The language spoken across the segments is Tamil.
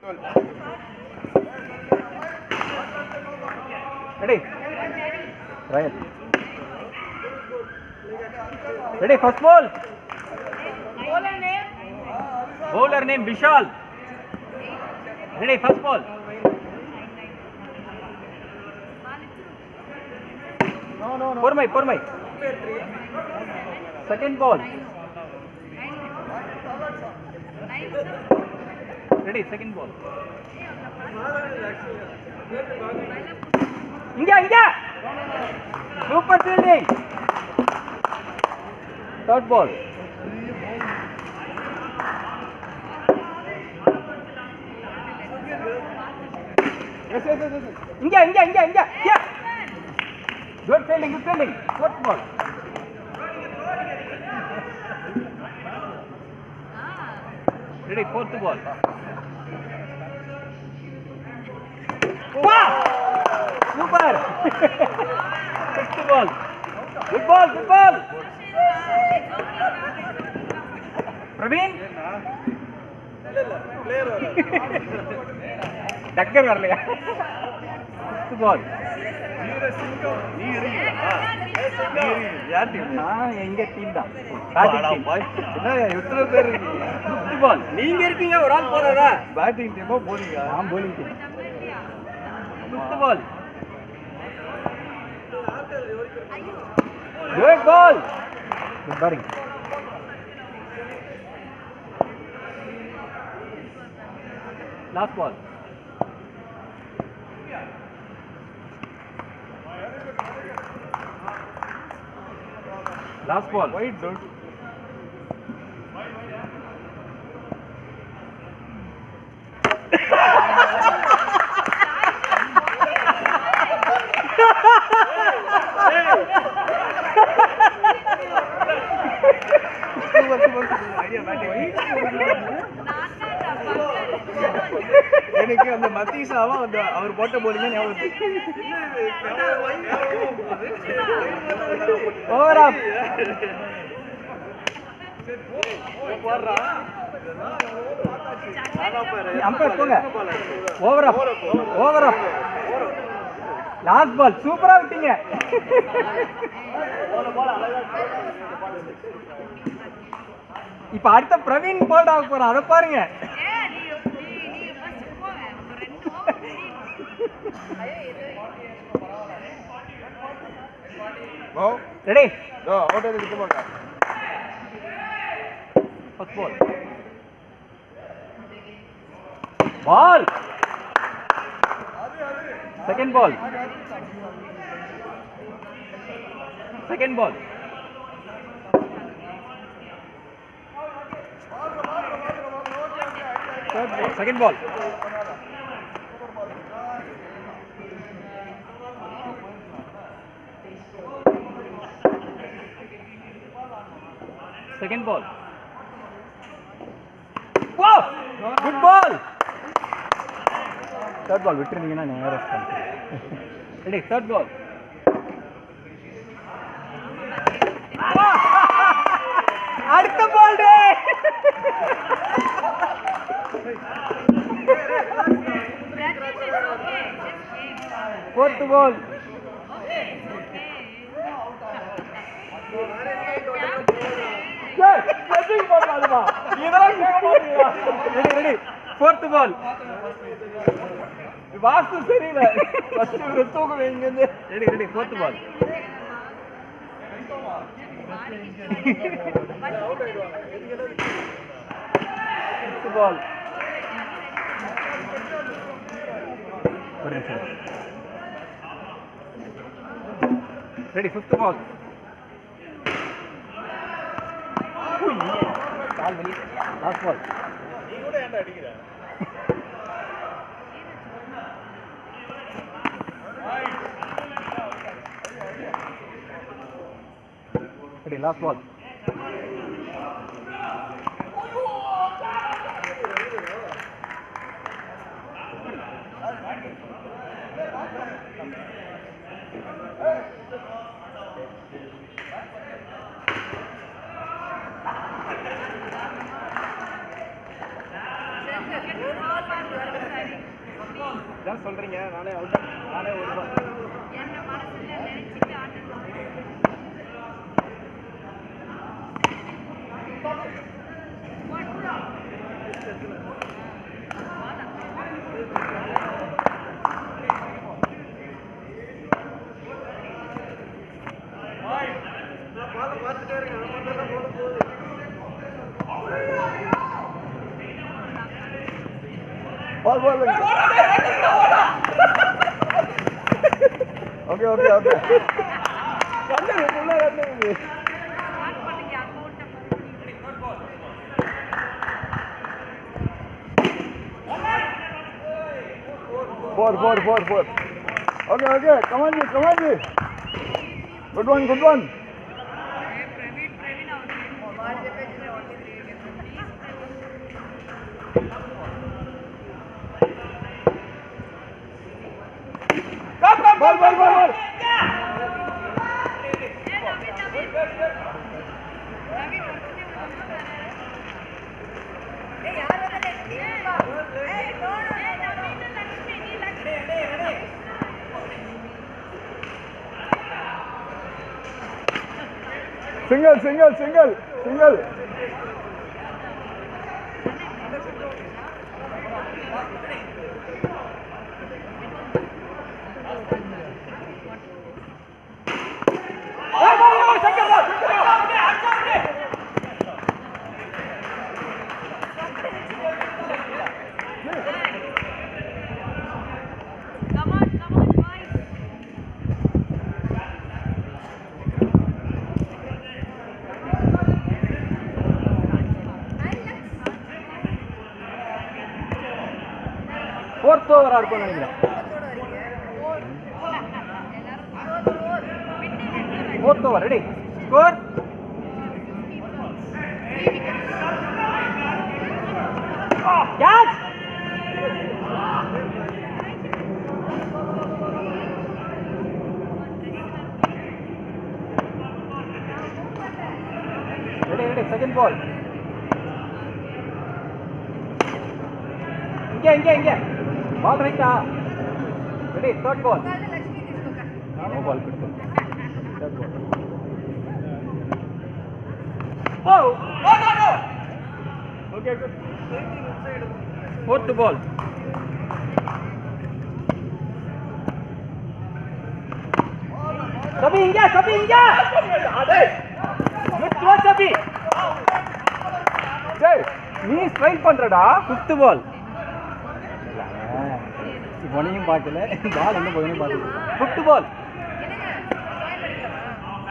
Ready? Right. Ready? First ball. Bowler name Vishal. Ready? First ball. No. Pormai. Second ball. Ready? Second ball. India. Super fielding. Third ball. Yes. India. Yeah. Good fielding. Fourth ball. Ready, fourth ball. Wow! Super! Fifth ball. Good ball. Praveen? Dakkar varlaya. Fifth ball. யார் டீம்? எங்க டீம் தான். எத்தனை பேர் இருக்கீங்க? Fifth ball. நீங்க இருக்கீங்க, ஒரு ஆள் போறாரா? பேட்டிங் டீமா போலிங்கா? நான் bowling team. Fifth ball. Good ball. Good batting. Last ball. Last ball. Wide, dude. எனக்கு அந்த மத்தீசாவா அந்த அவர் போட்ட போலிங்க ஞாபகம். ஓவர் அப். அம்பர் போங்க. ஓவர் அப். லாஸ்ட் பால் சூப்பரா விட்டீங்க. இப்ப அடுத்த பிரவீன் போல்ட் ஆக போறான், அதை பாருங்க. Ready? No, out of the game. First ball. Ball. Second ball. Third ball. Second ball. Second ball. Wow! Good ball. Third ball. விட்டுருந்தீங்கன்னா நேரா ஸ்டார்ட். Ready? Third ball. அடுத்த பால் டே. Fourth ball. Ready. Fourth ball. வாஸ்து சரியில்ல. ஃபர்ஸ்ட் தூக்க வைங்க. Ready. Fourth ball. Fifth ball. Ready. Fifth ball. Last ball. Ready, last ball. இதான் சொல்றீங்க, நானே அவுட், நானே ஒரு பார்த்துட்டே இருக்கேன். Okay, okay, okay. Four. Okay, okay. Come on, Ji. Good one. Ball. Single. Fourth over ஆடுறோம் நினைக்கிறேன். Fourth over, ready? Score. Catch. Ready, second ball. இங்க. Ball right. Ready, third ball. No ball. Third ball. Oh! No! Okay, good. Fourth ball. Sabi inga. Good throw, Sabi. Hey, நீ ஸ்ட்ரைக் பண்றடா. Fifth ball. இவனையும் பார்க்கல, பால் என்ன போகுதுன்னு பார்க்கல. Fifth ball.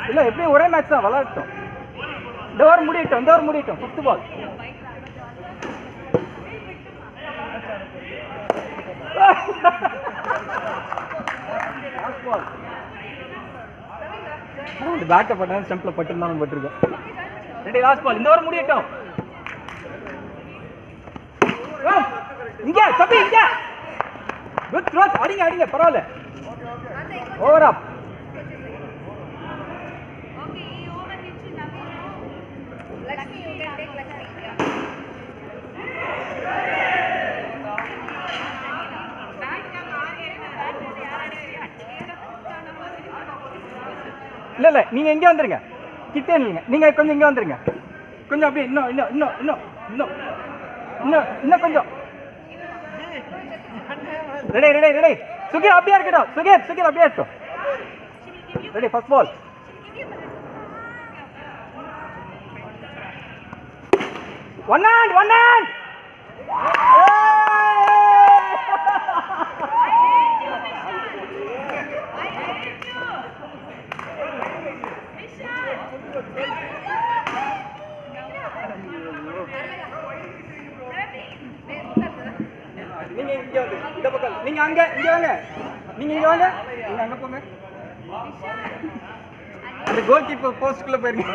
இல்ல எப்படியும் ஒரே மேட்ச் தான் விளையாட்டோம். இந்த ஓவர் முடியட்டும். Fifth ball. Last ball. இந்த பேட்டை பண்ணா ஸ்டம்ப்ல பட்டுனாலும் பட்டிருக்கோம். ரெடி, லாஸ்ட் பால். இந்த ஓவர் முடியட்டும். இங்க. Good throw. அடிங்க பரவாயில்ல. ஓவர் அப். இல்ல நீங்க எங்க வந்துருங்க, கிட்டே இல்லைங்க. நீங்க கொஞ்சம் இங்க வந்துருங்க. கொஞ்சம் அப்படியே இன்னும் கொஞ்சம். ரெடி. சுகீர் அப்படியே இருக்கட்டும். சுகீர் அப்படியே இருக்கட்டும். Ready, first ball. One hand. நீங்க இங்க வந்து இந்த பக்கம், நீங்க இங்க வாங்க. நீங்க அங்க போங்க. அந்த கோல் கீப்பர் போஸ்ட்குள்ள போயிருங்க.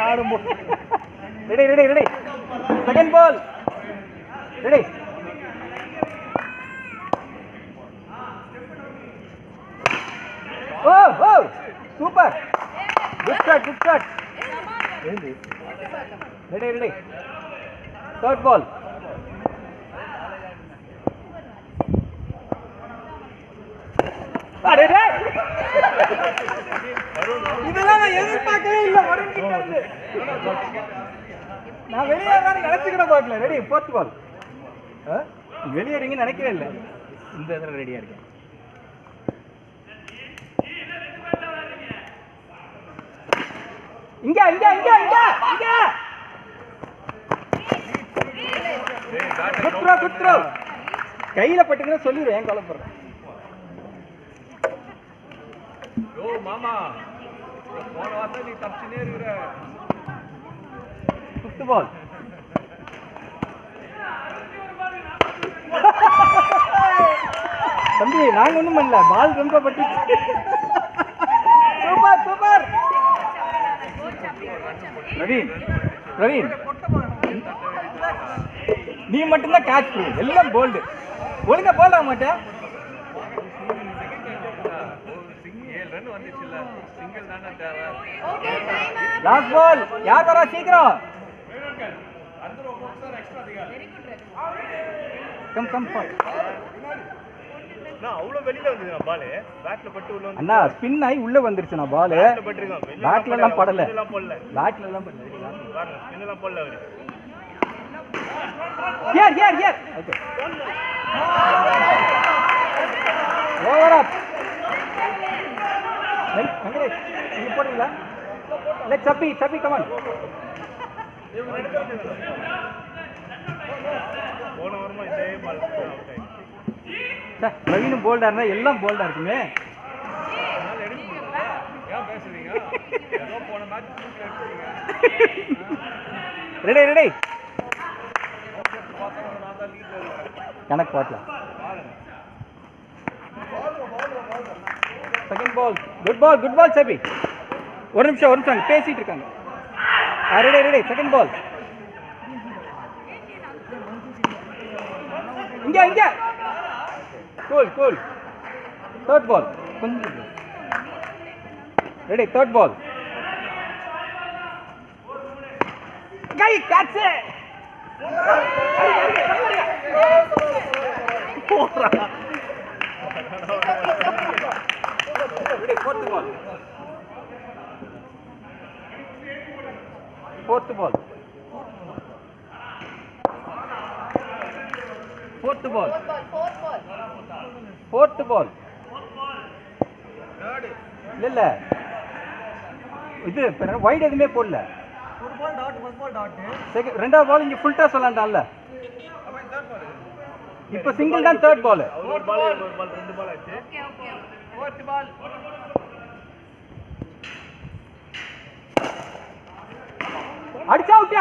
ஆடும்போது ready. Second ball. Ready. Oh super. Good shot. Ready. Third ball. நான் வெளியேறான்னு நினைச்சுக்கிட பார்க்கல. ரெடி, ஃபோர்த் பால். வெளியேறீங்கன்னு நினைக்கவே இல்லை. இந்த இதில் ரெடியா இருக்கேன். இங்க இங்க இங்க இங்க இங்க குத்ரோ குத்ரோ கையில பட்டுக்கிற சொல்லிடுறேன். ஏன் கவலைப்படுறேன்? யோ மாமா, போன வாரம் நீ தப்பிச்சுனே இருக்கிற. குத்து பால். தம்பி நாங்க ஒண்ணும் பண்ணல, பால் ரொம்ப பட்டு. Super super. பிரவீன் பிரவீன், நீ மட்டும்தான் கேட்ச், எல்லாம் போல்டு. ஒழுங்கா போல் ஆக மாட்டேன். 7 ரன் வந்துச்சுல்ல, சிங்கிள் தானே தேவை. Last ball. யார் வரா சீக்கிரம்? Come come ball. நான் அவ்வளோ வெளியில வந்துருக்கா பால், பேட்ல பட்டு உள்ள வந்து. அண்ணா ஸ்பின் ஆகி உள்ள வந்துருச்சுண்ணா பால். பேட்ல எல்லாம் படல, பேட்ல எல்லாம் படல. ஸ்பின் எல்லாம் போடல அவரு. Here here here. Okay, over up. Venkatesh நீங்க போடுங்களா? லெட் சப்பி சப்பி கம் ஆன். போன வாரமா இதே பால் அவுட் ஆயிடுச்சு. பிரவீனும் போல்டா இருந்தா எல்லாம் போல்டா இருக்குமே. ஏன் பேசுறீங்க? ஏதோ போன மேட்ச் எடுத்துறீங்க. Ready ready. கணக்கு பார்க்கலாம். Second ball. குட் பால் சபி. ஒரு நிமிஷம் பேசிட்டு இருக்காங்க. Ready ready. Second ball. இங்க இங்க. கூல். Third ball. கொஞ்சம் ரெடி. Third ball. கை catch. Ready. Fourth ball. Fourth ball. இல்ல இது வைட் எதுவுமே போடல. ரெண்டாவது பால் இங்க ஃபுல் டாஸ் விளையாண்டான்ல, இப்ப சிங்கிள் தான். Third ball. அடிச்சா out.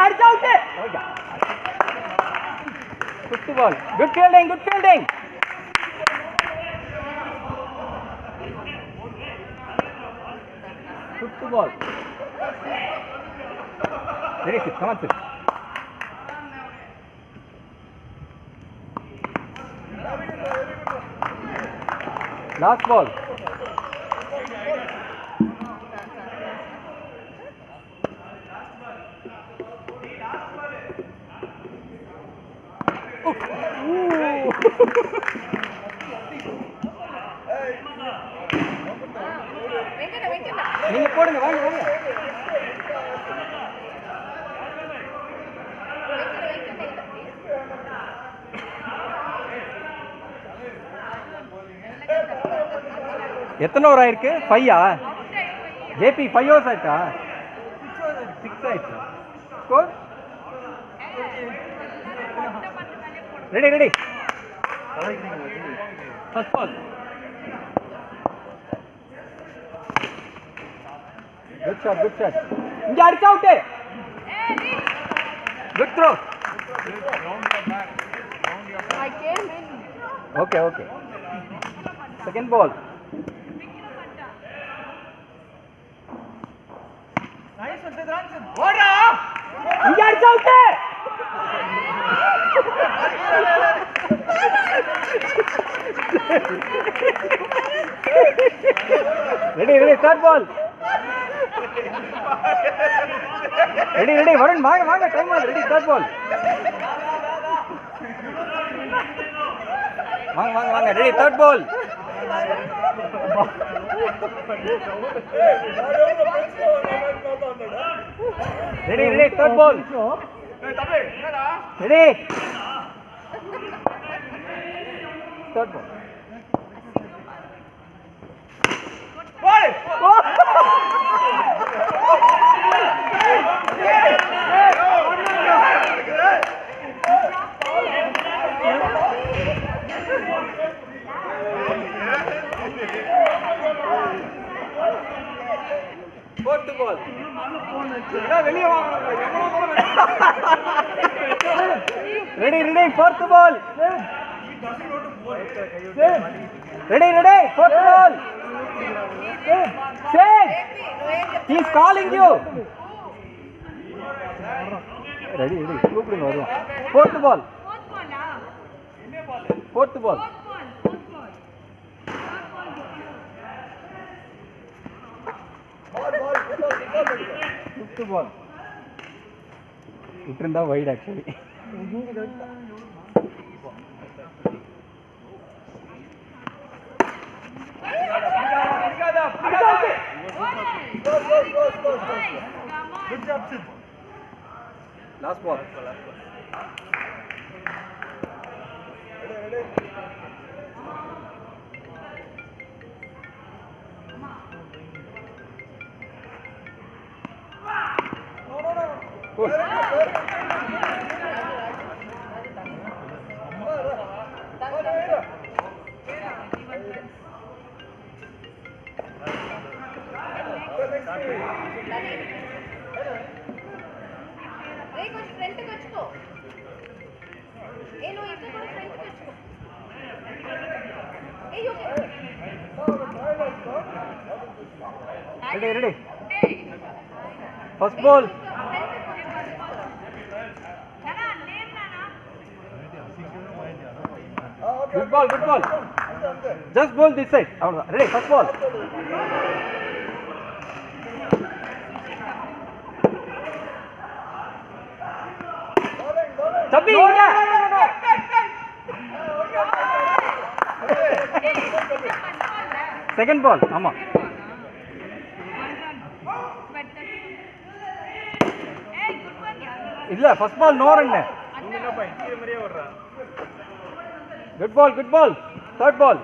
Fifth ball. Good fielding. Fifth ball. Ready six. Come on six. Last ball. நீங்க போடுங்க, வாங்க. எத்தனை ஓவர் ஆயிருக்கு? 5 ஜேபி 5 ஓவர்ஸ் ஆயிட்டா? 6 ஆயிடுச்சு. Score ready. First ball. Good shot. இங்க அடிச்சா out. Good throw. Okay. Second ball. ஓடா. இங்க அடிச்சா out. Ready. Third ball. Ready. Varun வாங்க. டைம் ஆகுது. ரெடி. Third ball. வாங்க. Ready. Third ball. Ready, ready, third ball. Ready. Third ball. Fourth ball. Ready, ready, fourth ball. Ready, ready, fourth ball. Set. He's calling you. Ready, ready. Fourth ball. Fourth ball. Fifth ball. It turned out wide actually. Good job, Sid. Last ball. Ready. Good. Ready, ready. First ball. Good ball, good ball. Just bowl this side. Ready, first ball. Chabbi, second ball. Amma. Illa, first ball no run. Good ball, good ball. Third ball.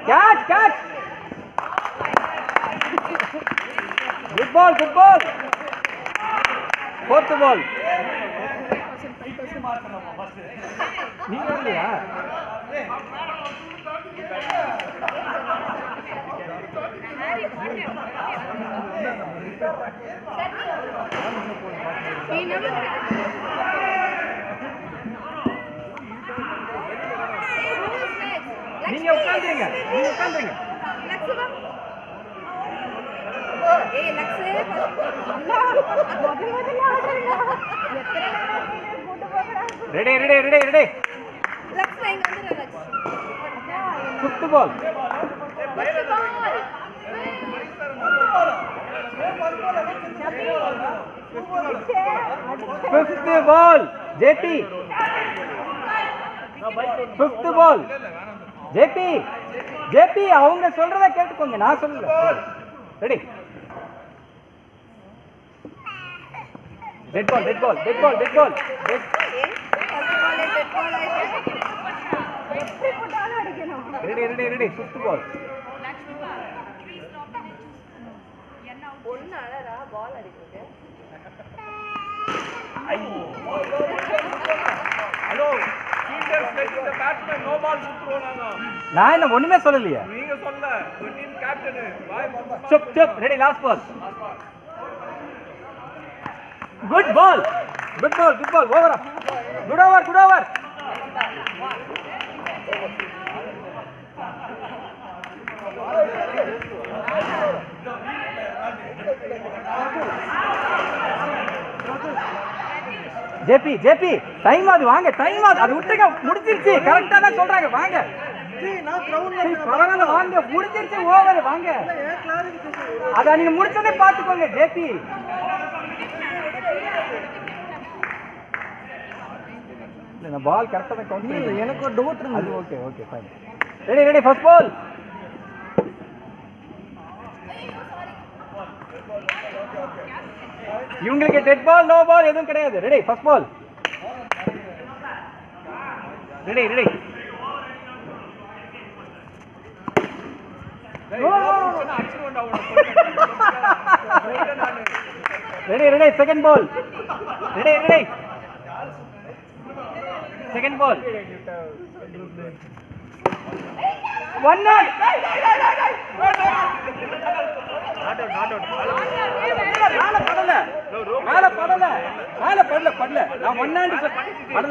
Catch, catch. Good ball, good ball. Fourth ball. நீங்க உட்கார்ந்தீங்க ready ready ready ready fifth ball fifth ball JP fifth ball JP JP அவங்க சொல்றத கேட்டுக்கோங்க நான் சொல்லல ready dead ball dead ball dead ball dead ball ready ready ready fifth ball ஒண்ணு அழறா பால் அடிக்குது hello fielders like the batsman no ball சுத்துறோனாங்க நான் என்ன ஒண்ணுமே சொல்லலையே நீங்க சொல்ல ஒரு டீம் கேப்டன் வாய் சப் சப் ready last ball good ball good ball good பால் over good over good over JB JB time ஆகுது வாங்க டைம் ஆகுது அது விட்டுங்க முடிஞ்சிருச்சு கரெக்டா தான் சொல்றாங்க வாங்க பரவாயில்ல வாங்க முடிஞ்சிருச்சு ஓவர் வாங்க அத நீங்க முடிச்சதே பாத்துக்கோங்க ஜேபி இந்த பால் கரெக்டா தான் கவுண்ட் பண்ணி எனக்கு ஒரு டவுட் இருக்கு அது okay okay fine ready first ball இவங்களுக்கு டெட் பால் நோ பால் எதுவும் கிடையாது ready first ball ready ready ready second ball ready second ball one not மேல படல நான் one not படல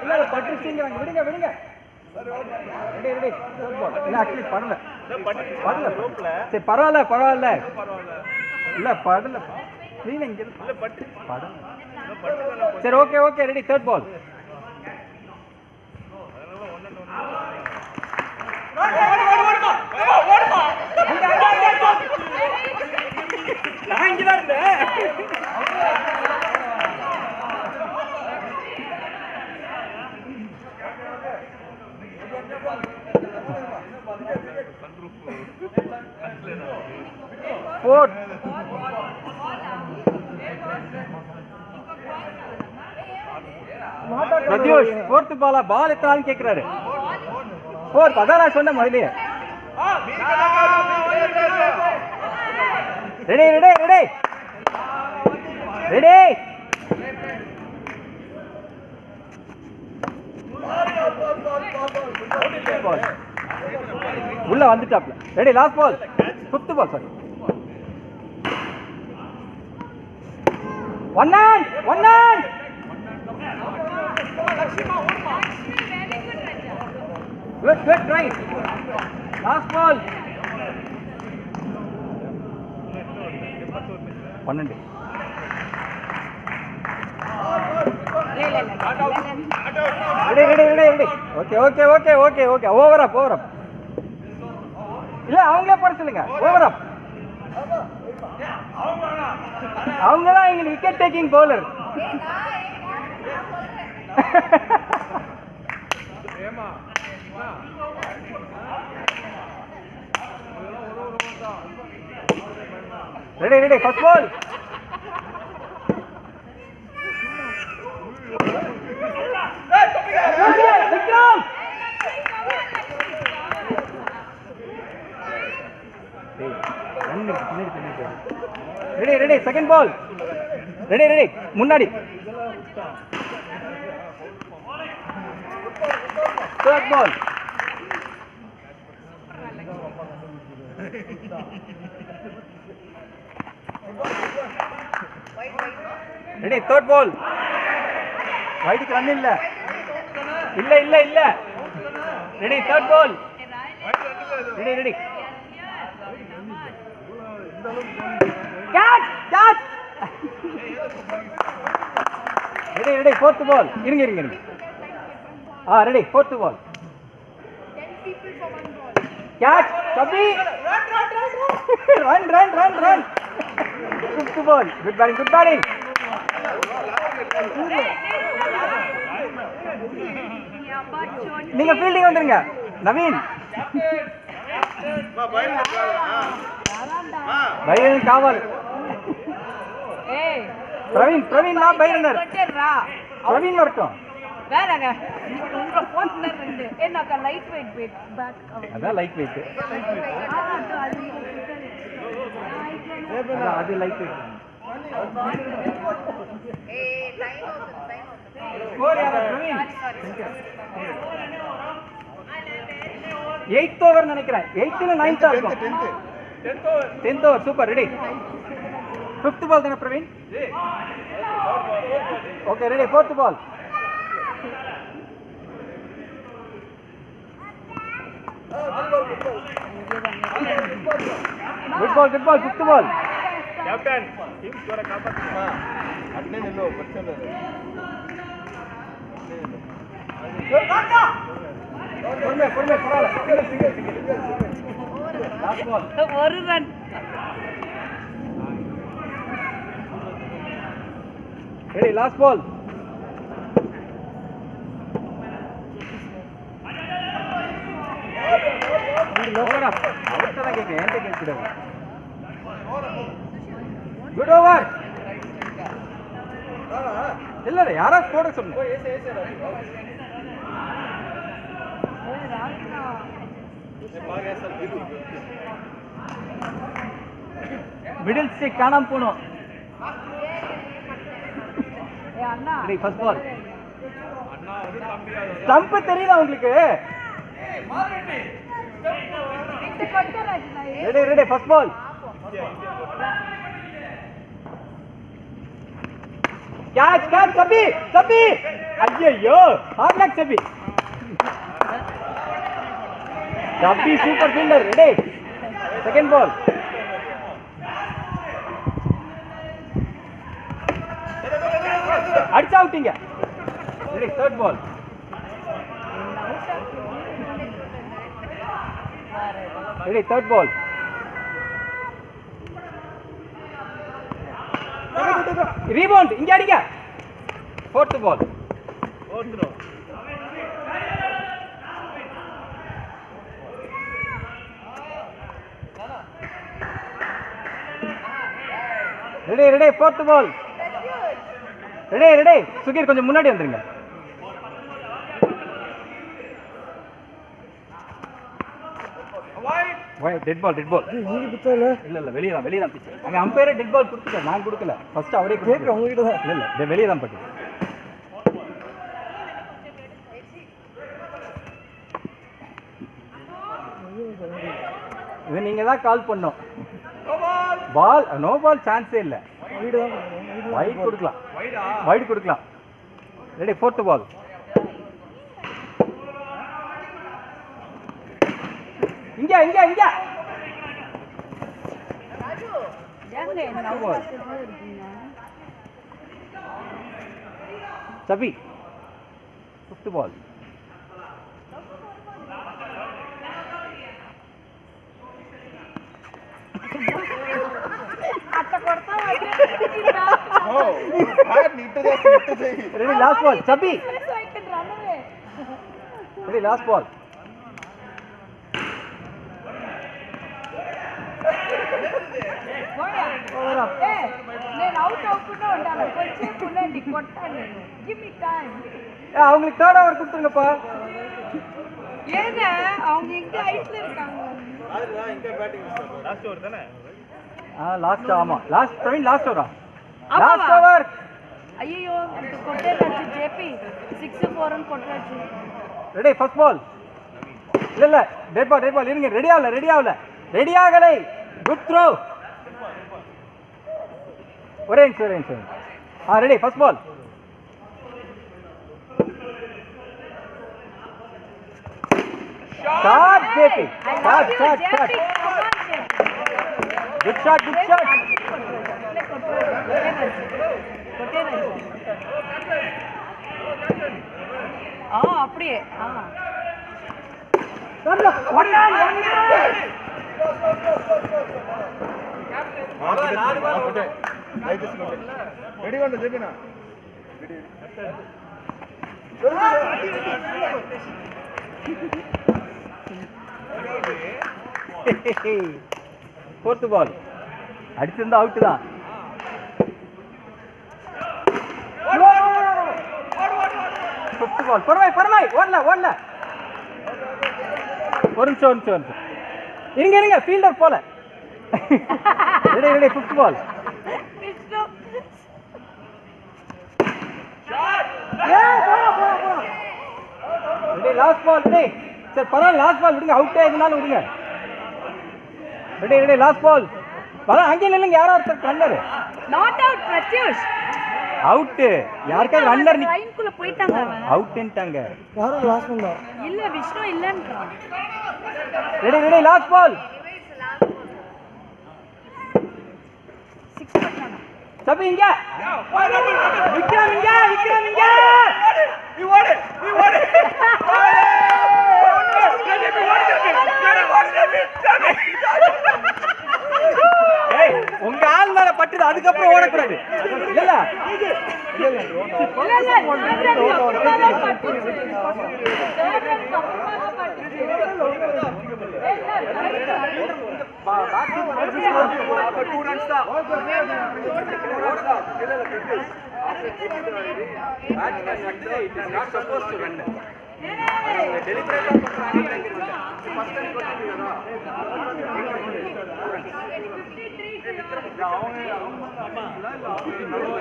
இல்ல பட்டுச்சீங்கறாங்க விடுங்க ரெடி third ball இல்ல actually படல சரி பரவாயில்ல இல்ல படல நீங்க இங்க இல்ல படல சரி ஓகே ரெடி third ball ஓடுமா நான் இங்க தான் இருந்தேன் fourth பிரத்யூஷ் fourth பால் எத்தனை கேக்குறாரு fourth அதான் நான் சொன்ன முதல்ல ரெடி உள்ள வந்துட்டாப்ல ready last ball fifth ball sorry one on good try last ball 12 ready okay over up இல்ல அவங்களே போட சொல்லுங்க ஓவர் அப் அவங்க தான் இங்க wicket taking bowler ready first ball Vikram ready second ball ready முன்னாடி third ball ready third ball வைடுக்கு ரன் இல்ல ready third ball ready catch ready fourth ball இருங்க ready fourth ball 10 people for one ball catch Sabri run fifth ball good batting நீங்க ஃபீல்டிங் வந்துருங்க நவீன் பைரன் காவல் பிரவீன் நான் பைரனர் பிரவீன் வரட்டும் வேறங்க உங்க போன்ல ரெண்டு என்னக்கா லைட் வெயிட் பேட் அதான் லைட் வெயிட் அது லைட் வெயிட் ஸ்கோர் யாரா பிரவீன் 8th ஓவர் நினைக்கிறேன் 8th இல்ல 9th இருக்கும் 10th over super ready 5th ball தான Praveen okay ready 4th ball good ball 5th ball captain team score कापातुमा अट्ले निल्लो प्रश्न பொறுமை பரவாயில்ல சிங்கிள் லாஸ்ட் பால் ஒரு ரன் ரெடி லாஸ்ட் பால் அவர்கிட்ட தான் கேட்க என்கிட்ட கேட்கக்கூடாது குட் ஓவர் இல்ல யாராவது போட சொல்லுங்க மிடில் ஸ்டிக் காணாம போனோம் ஃபர்ஸ்ட் பால் ஸ்டம்ப் தெரியுதா உங்களுக்கு ready ready first ball catch catch Chabi Chabi ஐயோ hard luck Chabi Chabi super fielder ready second ball அடிச்சு அவுட்டிங்க ready third ball ready third ball rebound இங்க அடிங்க fourth ball ready ready fourth ball ready ready சுகீர் கொஞ்சம் முன்னாடி வந்துருங்க டெட் பால் இல்ல இல்ல வெளியே தான் பிச்சு அங்க அம்பையரே டெட் பால் கொடுத்துட்டார் நான் கொடுக்கல ஃபர்ஸ்ட் அவரே கேட்க உங்ககிட்ட தான் இல்ல இல்ல வெளியே தான் பட்டு இது நீங்க தான் கால் பண்ணோம் பால் நோ பால் சான்ஸே இல்ல வைட் கொடுக்கலாம் ரெடி ஃபோர்த் பால் இங்க இங்க இங்க Chabi fifth ball ready last ball Chabi ready last ball నేను అవుట్ అవుకుండా ఉండాలి కొంచెం ఉండండి కొట్టాలి గివ్ మీ టైం அவங்களுக்கு தேர்ட் ஓவர் கொடுத்துருங்கப்பா ஏங்க அவங்க எங்க ஹைட்ல இருக்காங்க அதுதான் இங்க பேட்டிங் லாஸ்ட் ஓவர் தானே லாஸ்ட் ஆமா லாஸ்ட் பிரவீன் லாஸ்ட் ஓவரா லாஸ்ட் ஓவர் ஐயோ கொட்டேராச்சு ஜேபி 6 4 ன்னு கொட்டராச்சு ரெடி ஃபர்ஸ்ட் பால் இல்ல டெட் பால் இருங்க ரெடி ஆகலை குட் த்ரோ ஒரே நிமிஷம் ready first ball shot JB shot good shot அப்படியே ரெடி பண்ணு ஜெபினா ஃபோர்த் பால் அடிச்சிருந்தா அவுட் தான் ஃபிஃப்த் பால் பரவாய் ஓடல ஒரு நிமிஷம் இருங்க ஃபீல்டர் போல ready fifth ball ready last ball ready சரி பரவாயில்ல லாஸ்ட் பால் விடுங்க அவுட்டே எதுனாலும் விடுங்க ரெடி லாஸ்ட் பால் பரவாயில்ல அங்கே நில்லுங்க யாரோ ஒருத்தர் runner not out Pratyush out யாருக்காவது ரன்னர் லைன்குள்ள போயிட்டாங்க அவன் அவுட்ன்ட்டாங்க யாரோ லாஸ்ட் பால் இல்ல விஷ்ணு இல்லன்றான் ரெடி லாஸ்ட் பால் 6 பண்ணானா சபி இங்க விக்ரம் இங்க நீ ஓடு ஏய் உங்க ஆள் மேல பட்டுது, அதுக்கப்புறம் ஓடக்கூடாது. இல்ல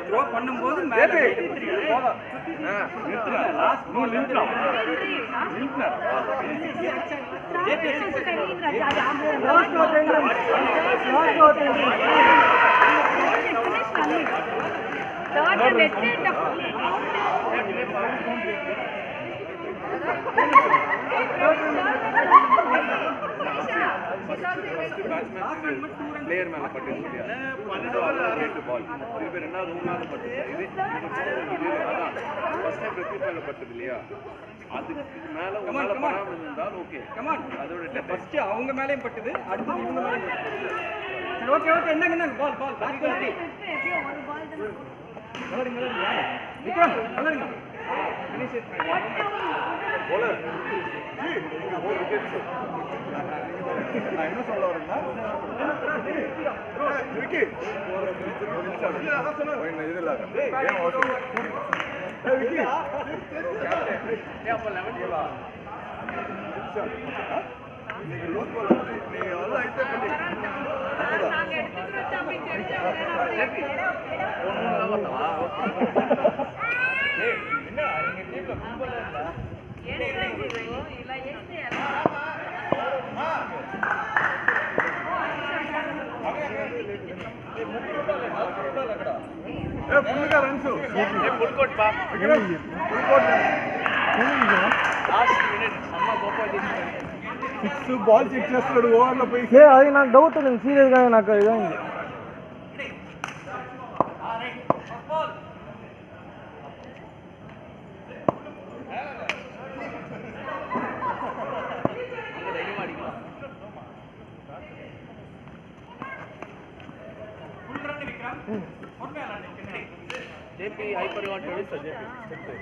த்ரோ பண்ணும்போது பிளேயர் மேல பட்டு பால் திருப்பி ரெண்டாவது மூணாவது பட்டு இது ஃபர்ஸ்ட் டைம் ரெப்பீட் மேல பட்டது இல்லையா, அதுக்கு மேல உங்களால பண்ணாம இருந்தால் ஓகே. அதோட ஃபர்ஸ்ட் அவங்க மேலயும் பட்டுது, அடுத்து இவங்க மேலயும் பட்டுது. சரி ஓகே ஓகே, என்னங்க பால் பால் பேக் பண்ணி விக்ரம் சொல்லுங்க. நான் என்ன சொல்ல வரேன்னா బాల్ చెక్ చేస్తున్నాడు ఓవర్లో పోయి. అది నాకు డౌట్ ఉంది సీరియస్ గా, నాకు ఇదైంది. JP hyper wanted sir JP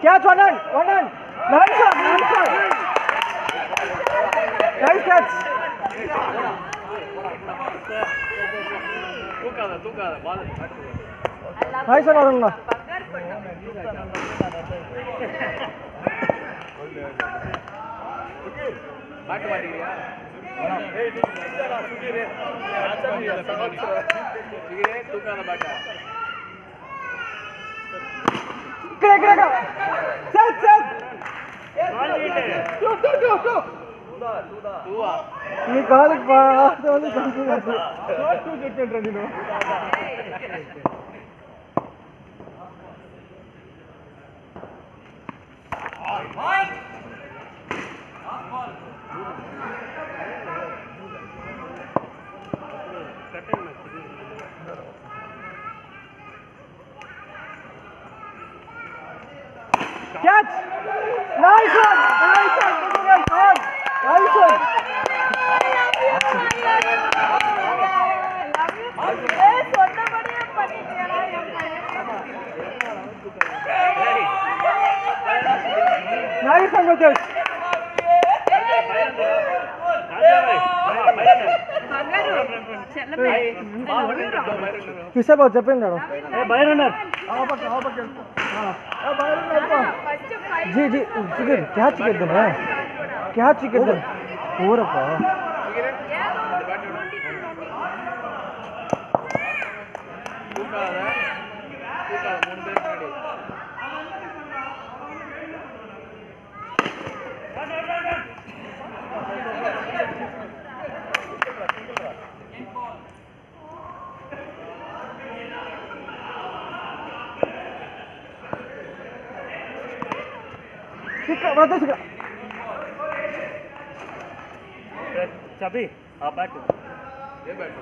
Catch one run. Nice shot. Nice catch. தூக்காத பால் Nice one Arun. பாட்டு மாட்டீங்களா தூக்காத பாட்டா నీ కాలుకి వాస్తవాన్ని కనిపించదు. నేను catch! Nice one! Nice one! Nice one! Nice, Ankush. Kisha baat Japan lado. By runner. जी जी चिकन क्या चिकन है क्या चिकन है पूरा Chabi, back. ये बैठो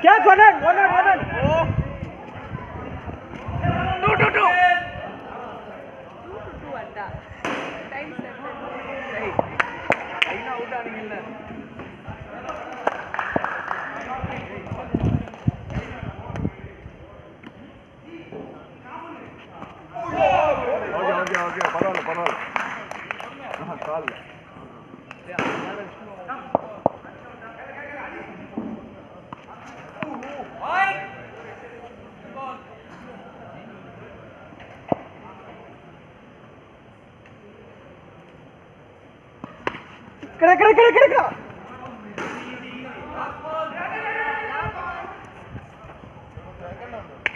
क्या वन ஓகே பரவாயில்ல கால் कड़ा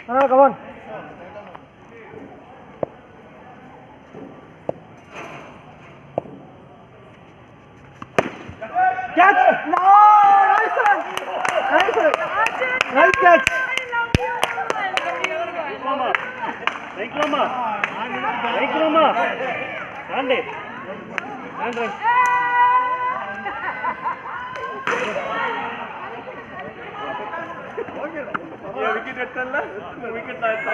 हाँ come on catch no nice catch Thank you, Mama. Randy. Wicket ಎತ್ತಲ್ಲ ವಿಕೆಟ್ ಆಯ್ತಾ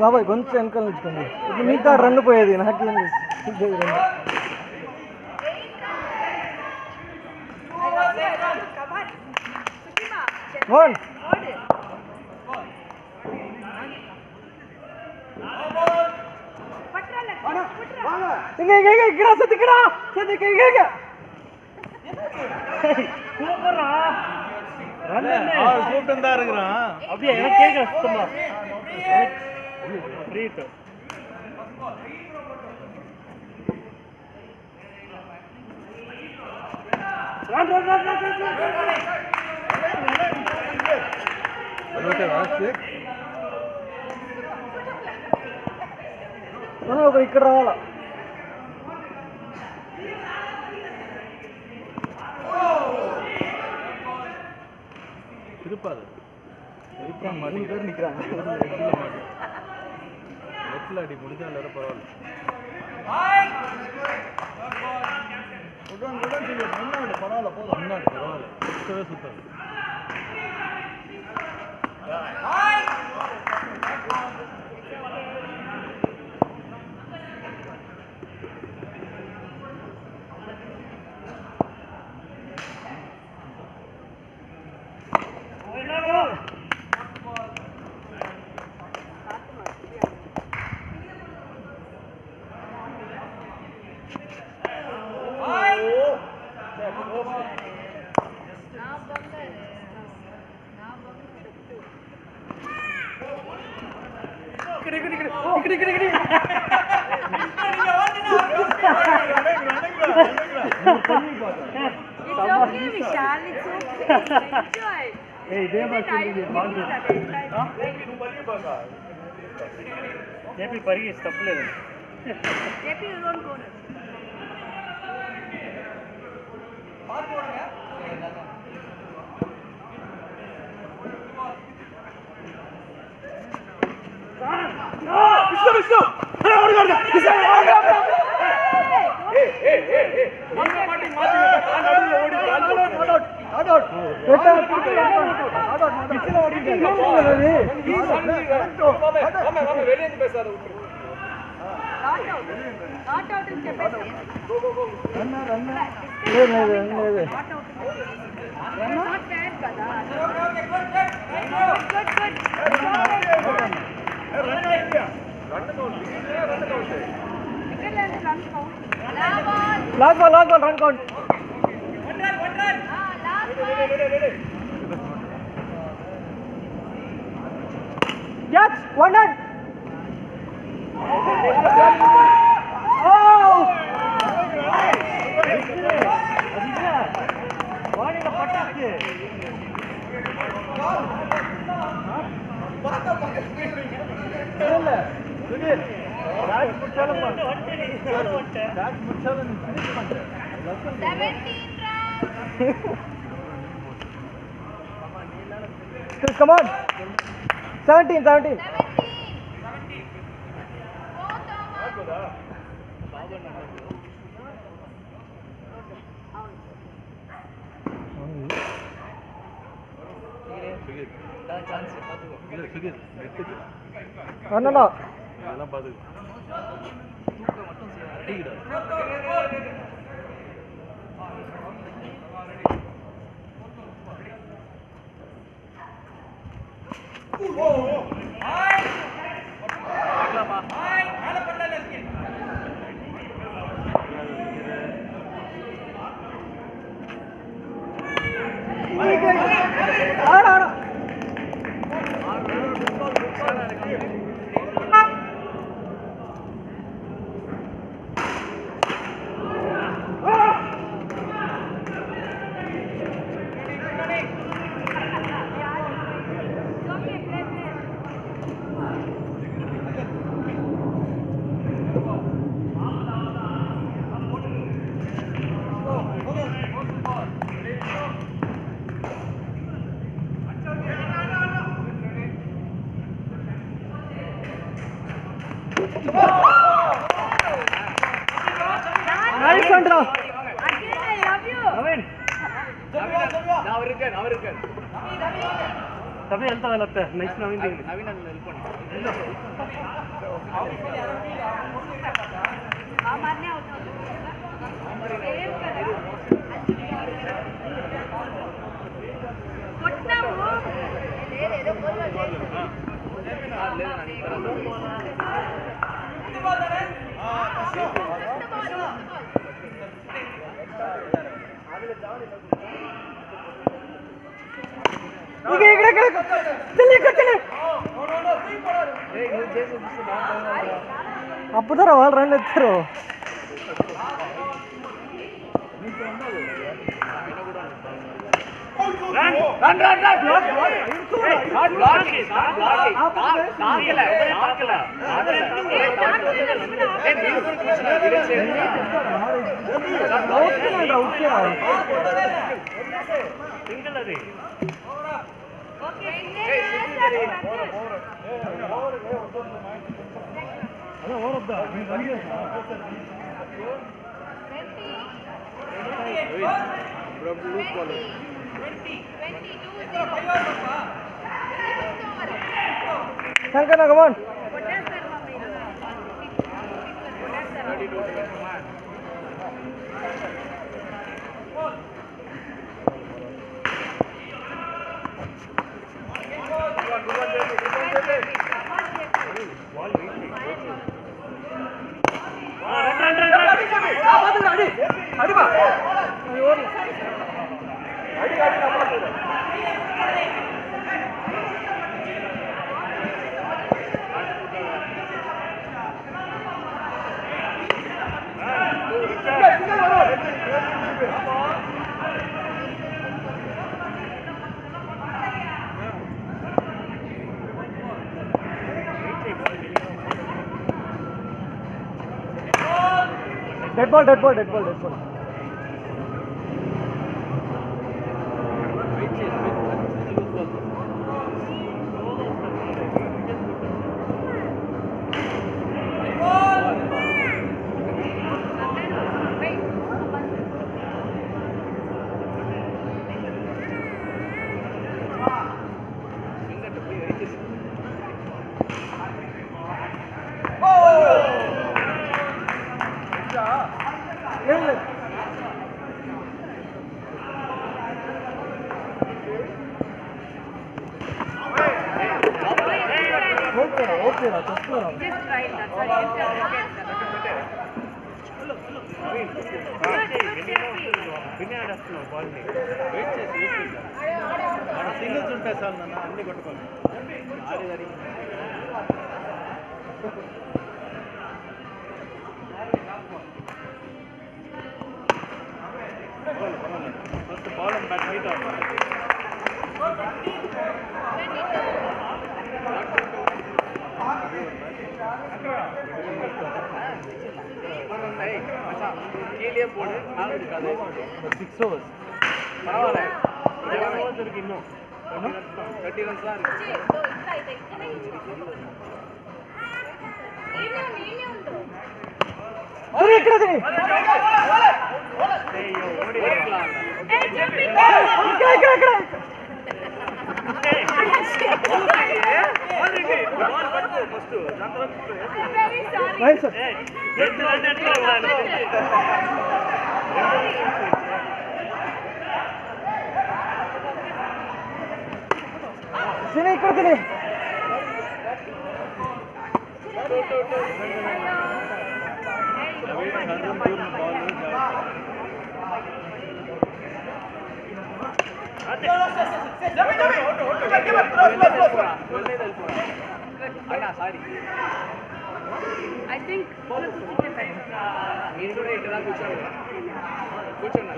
బాబాయ్ గొంతు వెనకాల నిల్చుకోండి ఇప్పుడు మిగతా రన్ పోయేది నాకేం சூப்பரா ரன் கூப்பிட்டு தான் இருக்கிறான் அப்படியே எனக்கு கேட்கல சுத்தமா ஃப்ரீ ஹிட் ఇక్కడ రావాలా திருப்பாது திருப்பான் மாட்டி பேர் நிக்கிறாங்க லெஃப்ட்ல அடி முடிஞ்சா இல்ல பரவாயில்ல பரவாயில்ல போதும் முன்னாடி பரவாயில்ல சுத்தவே சுத்தம் JP పరిగెత్తి తప్పలేదు JP you don't go पिछले வெளியே பேசாத నాట్ అవుట్ అని చెప్పేసి నాట్ అవుట్ నాట్ బ్యాడ్ కదా last ball run count catch 1 run Come on. 17. No. Nice Sandra. Again, I love you. Navin. Now return. तभी हेल्ता लगता है नेक्स्ट नवीन देंगे नवीन हेल्प मारने होता అప్పుతారా వాళ్ళు రన్ ఎత్తారు Shankana, come on. Dead ball. Okay, just Just right, that's why you can get singles ఉంటాయి సార్ నన్ను అన్ని కొట్టుకోవాలి first ball and bat meet கீழே போடு 6 overs பரவாயில்ல 7 overs இருக்கு இன்னும் 30 runs தான் இருக்கு अरे इकडे दे I think మీరు కూడా ఇట్లా కూర్చోండి కూర్చోండి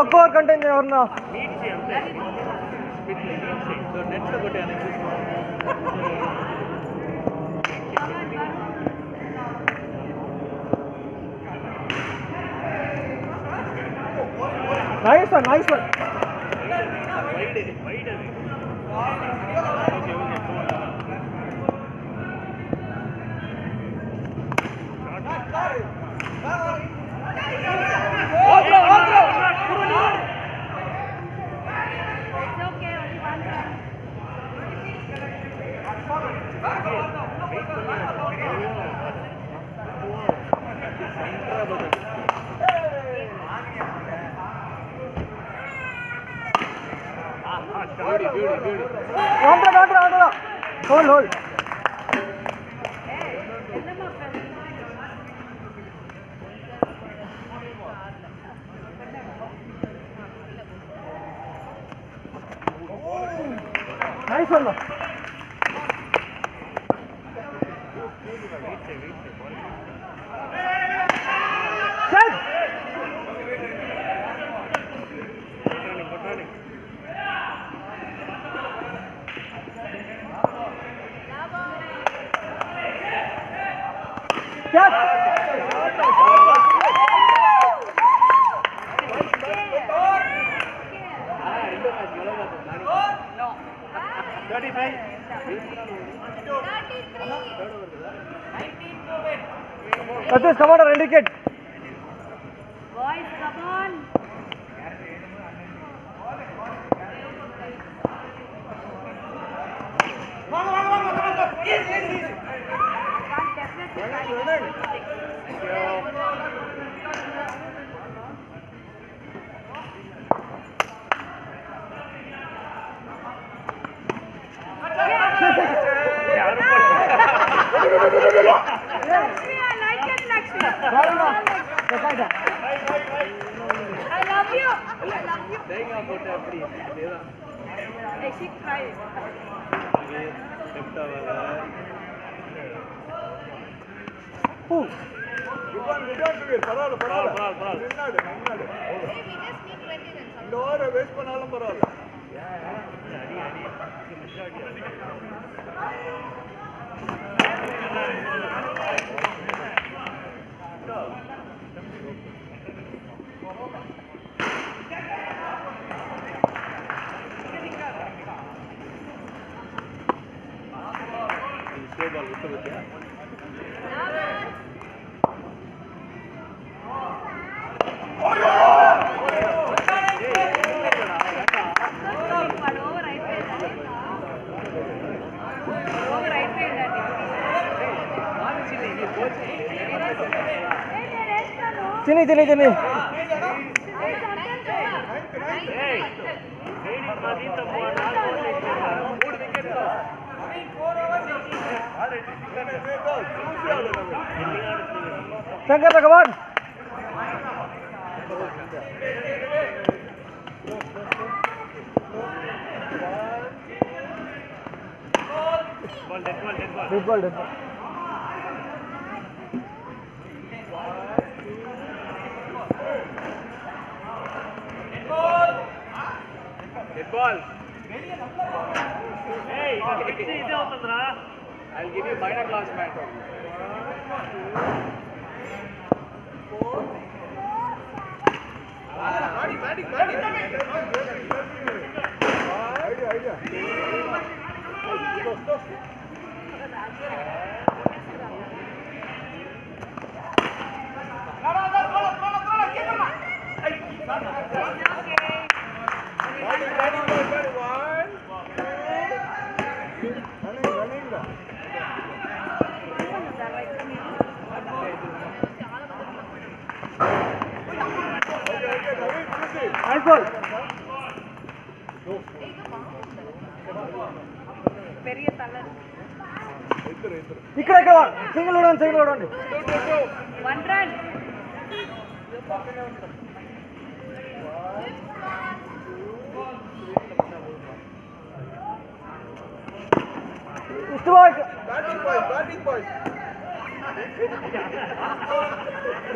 ఒక్కో కంటెంట్ ఎవరన్నా నెట్లో కొట్టాను nice one wide hold. Nice one. Set. Satish, come on, indicate. Boys, come on. Lakshmi, I like it, Lakshmi. I love you. I love you. தேங்காய் போட்டு அப்படி இதேதான் Hey, she cried. லெஃப்ட் ஆவல பரவாயில்ல இந்த ஓவரை வேஸ்ட் பண்ணாலும் பரவாயில்ல చిన్ని చిన్ని చిన్ని Shankar Bhagwan dead ball Dead ball. Hey, I'll give you minor class, man. பெரிய தலை ఇక్కడ ఇక్కడ సింగిల్ చూడండి 1 run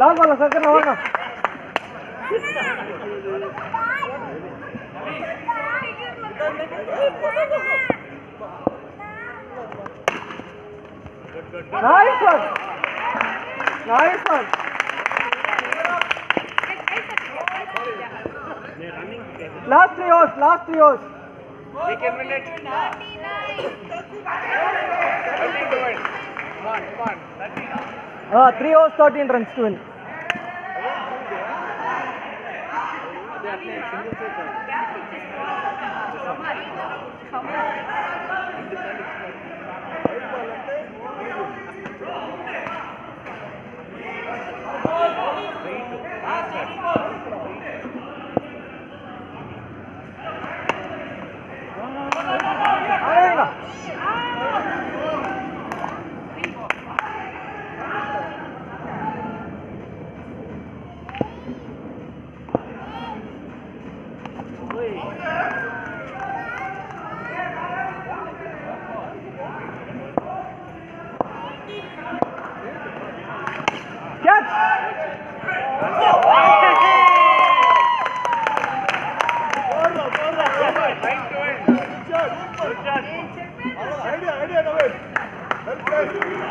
లాంగ్ బాల్ శంకర్ రావాలా Nice one. Nice one. Last 3 overs. We can win it. 13 to win. Come on. 3 overs, 13 runs to win.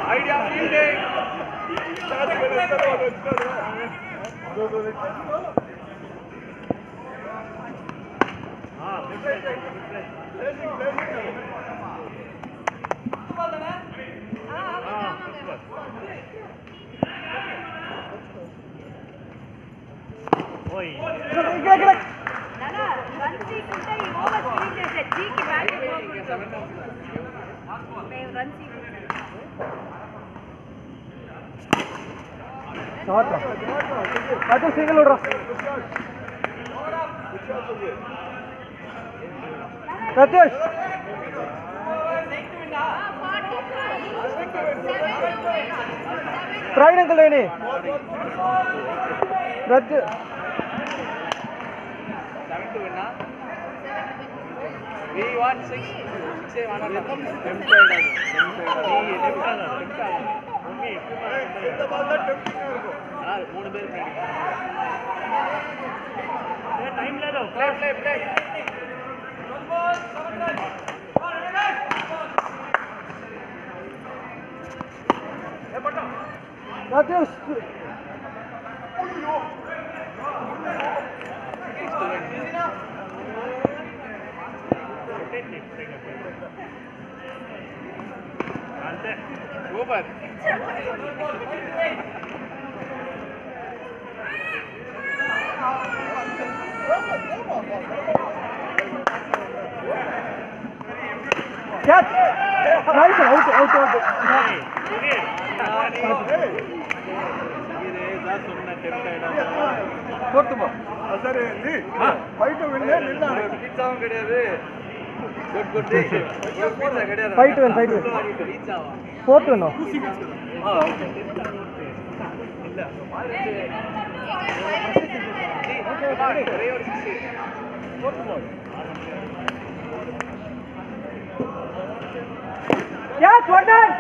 Idea fielding. That's single order. Pratish. Pride uncle any. Pratish. 7 to win, huh? We want 6. 6 மூணு பேர் play. Pratish. Super. Catch. Nice out. இதான் சொன்னேன் ஃபோர்த் பால் சரி ஃபைட் வின்னு நின்னாரு பீட்சாவும் கிடையாது குட் குட் பீட்சா கிடையாது ஃபைட் வின் பீட்சாவா ஃபோர்த் வின் ஒரே ஒரு 60 Yes, one done.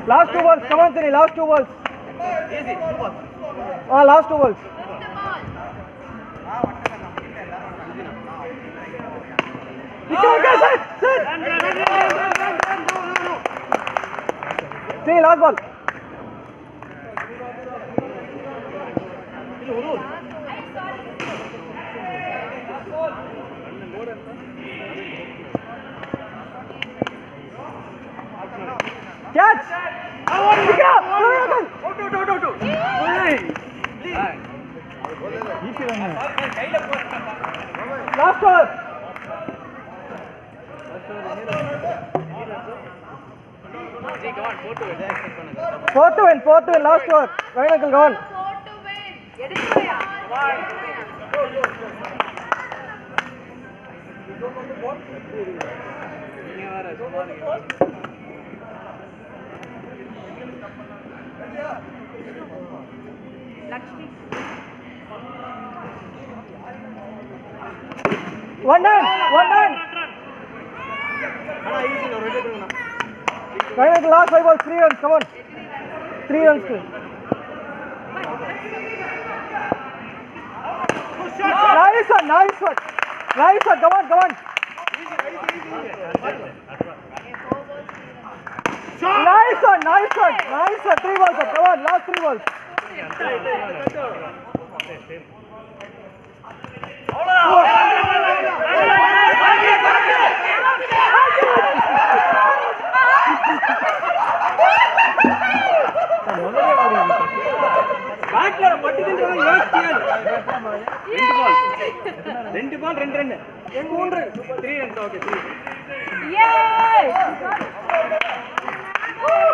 Last 2 balls. Come on, Sini. Last 2 balls. Easy, 2 balls. Last 2 balls. Okay, set. Sini, last ball. Catch! Pick up! Out. Last ball. 4 to win, last over. Right, uncle, go on. 4 to win. எடுக்கலையா? Lakshmi One done. Right, uncle, last 5 balls, 3 runs, come on. 3 runs to. Nice one, come on. Nice one, 3 balls, come on, last 3 balls. ரெண்டு ball 2 run 3 run okay 3 Yay!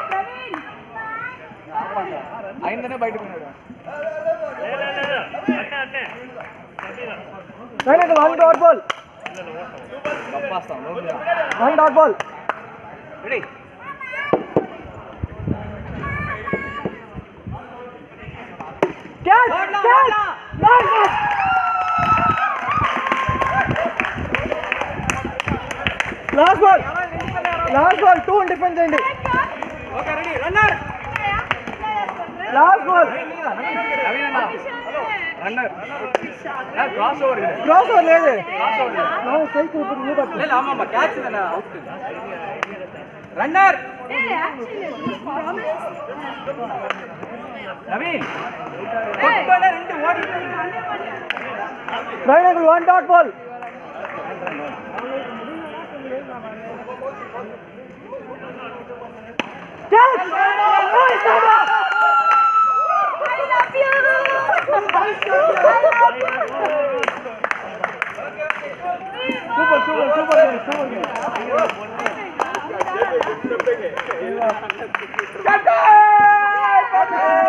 Praveen! ஐந்தனே பைட் பண்ணுடா Right, one dot ball. கப்பாஸ்தா லோகா 1 dot ball. Ready Catch! Nice! Last ball, 2 in defense end. Okay ready runner Last ball. రవీనన్న రన్నర్ క్రాస్ ఓవర్ ఇది Cross over లేదు. క్రాస్ ఓవర్ ನಾವು ಸೈಕಲ್ ಬಿಟ್ಟು ನೀವು ಬರ್ತೀವಿ. ಇಲ್ಲ ಆಮಾಮ ಕ್ಯಾಚ್ ಇದೆ out runner Hey, actually, promise. Naveen ಕೊಟ್ಟೋಳೆ ரெண்டு ஓடி Right, uncle, 1 dot ball. Catch! Nice! I love you. Super.